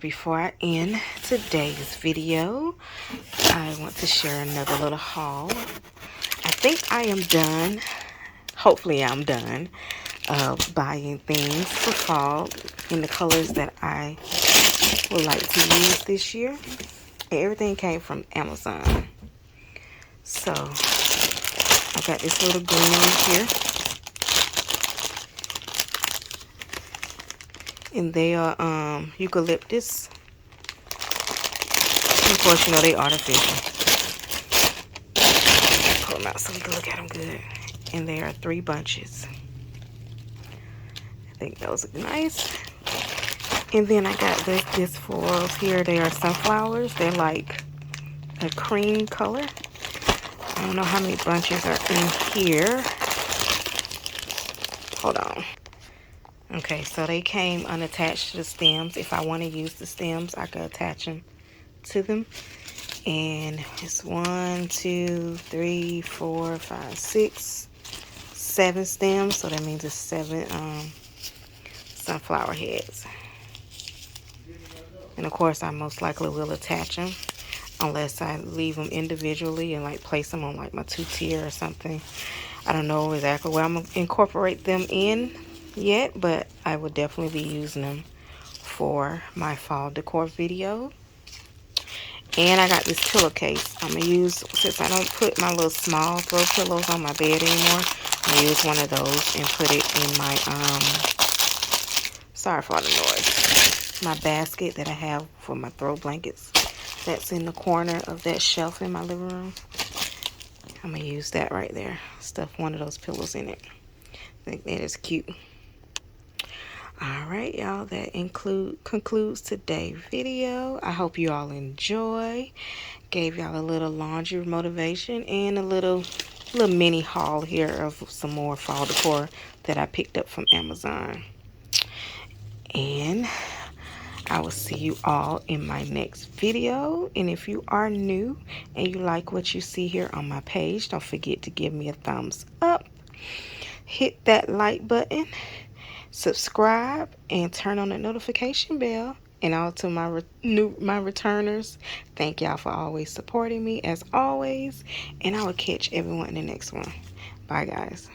Before I end today's video, I want to share another little haul. I think I am done. Hopefully I'm done buying things for fall in the colors that I would like to use this year. And everything came from Amazon. So I got this little green here. And they are eucalyptus. Of course, you know they artificial. Pull them out so we can look at them good. And they are 3 bunches. I think those look nice. And then I got this florals here. They are sunflowers. They're like a cream color. I don't know how many bunches are in here. Hold on. Okay, so they came unattached to the stems. If I want to use the stems, I could attach them to them. And it's 1, 2, 3, 4, 5, 6, 7 stems. So that means it's 7 sunflower heads. And of course, I most likely will attach them unless I leave them individually and like place them on like my 2-tier or something. I don't know exactly where I'm gonna incorporate them in yet, but I will definitely be using them for my fall decor video. And I got this pillowcase I'm gonna use, since I don't put my little small throw pillows on my bed anymore. I'm gonna use one of those and put it in my sorry for all the noise, my basket that I have for my throw blankets that's in the corner of that shelf in my living room. I'm gonna use that right there, stuff one of those pillows in it. I think that is cute. All right, y'all, that concludes today's video. I hope you all enjoy. Gave y'all a little laundry motivation and a little mini haul here of some more fall decor that I picked up from Amazon. And I will see you all in my next video. And if you are new and you like what you see here on my page, don't forget to give me a thumbs up. Hit that like button, subscribe, and turn on the notification bell. And all to my returners, thank y'all for always supporting me as always. And I will catch everyone in the next one. Bye, guys.